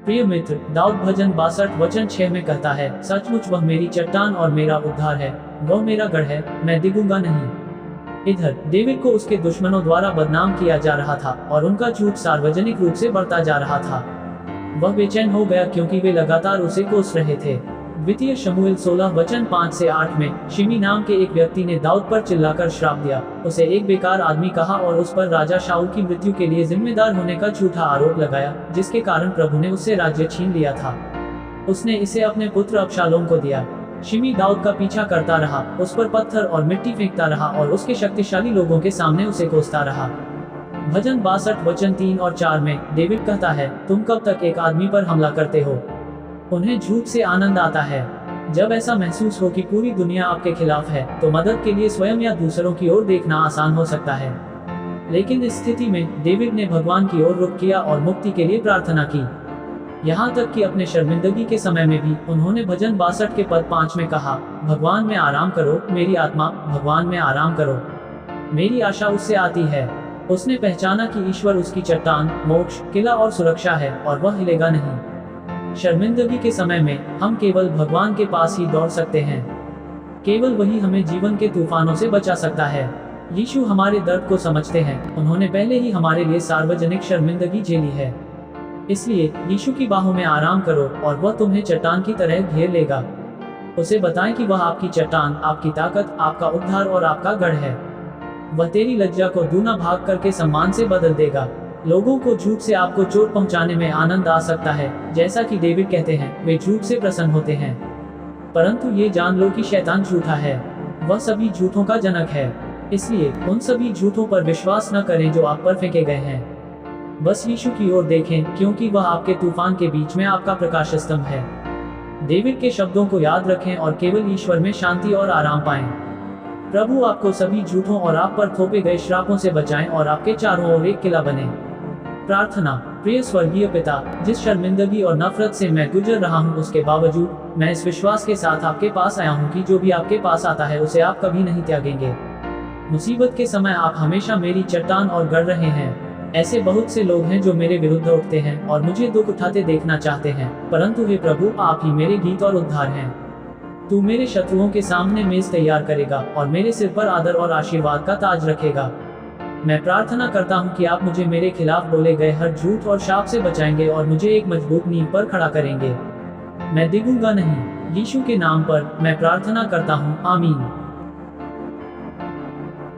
प्रिय मित्र, दाऊद भजन 62 वचन 6 में कहता है, सचमुच वह मेरी चट्टान और मेरा उद्धार है, वह मेरा गढ़ है, मैं डिगूंगा नहीं। इधर डेविड को उसके दुश्मनों द्वारा बदनाम किया जा रहा था और उनका झूठ सार्वजनिक रूप से बढ़ता जा रहा था। वह बेचैन हो गया क्योंकि वे लगातार उसे कोस रहे थे। द्वितीय शमूएल 16 वचन 5 से 8 में शिमी नाम के एक व्यक्ति ने दाऊद पर चिल्लाकर श्राप दिया, उसे एक बेकार आदमी कहा और उस पर राजा शाऊल की मृत्यु के लिए जिम्मेदार होने का झूठा आरोप लगाया, जिसके कारण प्रभु ने उससे राज्य छीन लिया था। उसने इसे अपने पुत्र अबशालोम को दिया। शिमी दाऊद का पीछा करता रहा, उस पर पत्थर और मिट्टी फेंकता रहा और उसके शक्तिशाली लोगों के सामने उसे कोसता रहा। भजन 62 वचन 3 और 4 में डेविड कहता है, तुम कब तक एक आदमी पर हमला करते हो? उन्हें झूठ से आनंद आता है। जब ऐसा महसूस हो कि पूरी दुनिया आपके खिलाफ है, तो मदद के लिए स्वयं या दूसरों की ओर देखना आसान हो सकता है। लेकिन इस स्थिति में डेविड ने भगवान की ओर रुख किया और मुक्ति के लिए प्रार्थना की। यहाँ तक कि अपने शर्मिंदगी के समय में भी उन्होंने भजन 62 के पद 5 में कहा, भगवान में आराम करो मेरी आत्मा, भगवान में आराम करो, मेरी आशा उससे आती है। उसने पहचाना कि ईश्वर उसकी चट्टान, मोक्ष, किला और सुरक्षा है और वह हिलेगा नहीं। शर्मिंदगी के समय में हम केवल भगवान के पास ही दौड़ सकते हैं। केवल वही हमें जीवन के तूफानों से बचा सकता है। यीशु हमारे दर्द को समझते हैं, उन्होंने पहले ही हमारे लिए सार्वजनिक शर्मिंदगी झेली है। इसलिए यीशु की बाहों में आराम करो और वह तुम्हें चट्टान की तरह घेर लेगा। उसे बताएं कि वह आपकी चट्टान, आपकी ताकत, आपका उद्धार और आपका गढ़ है। वह तेरी लज्जा को दूना भाग करके सम्मान से बदल देगा। लोगों को झूठ से आपको चोट पहुंचाने में आनंद आ सकता है, जैसा कि डेविड कहते हैं, वे झूठ से प्रसन्न होते हैं। परंतु ये जान लो कि शैतान झूठा है, वह सभी झूठों का जनक है। इसलिए उन सभी झूठों पर विश्वास न करें जो आप पर फेंके गए हैं। बस यीशु की ओर देखें, क्योंकि वह आपके तूफान के बीच में आपका प्रकाश स्तंभ है। डेविड के शब्दों को याद रखें और केवल ईश्वर में शांति और आराम पाएं। प्रभु आपको सभी झूठों और आप पर थोपे गए श्रापों से बचाएं और आपके चारों ओर एक किला बने। प्रार्थना। प्रिय स्वर्गीय पिता, जिस शर्मिंदगी और नफरत से मैं गुजर रहा हूँ, उसके बावजूद मैं इस विश्वास के साथ आपके पास आया हूँ कि जो भी आपके पास आता है उसे आप कभी नहीं त्यागेंगे। मुसीबत के समय आप हमेशा मेरी चट्टान और गढ़ रहे हैं। ऐसे बहुत से लोग हैं जो मेरे विरुद्ध उठते हैं और मुझे दुख उठाते देखना चाहते हैं, परंतु हे प्रभु, आप ही मेरे गीत और उद्धार हैं। तू मेरे शत्रुओं के सामने मेज तैयार करेगा और मेरे सिर पर आदर और आशीर्वाद का ताज रखेगा। मैं प्रार्थना करता हूं कि आप मुझे मेरे खिलाफ बोले गए हर झूठ और शाप से बचाएंगे और मुझे एक मजबूत नींव पर खड़ा करेंगे। मैं डिगूंगा नहीं। यीशु के नाम पर मैं प्रार्थना करता हूं, आमीन।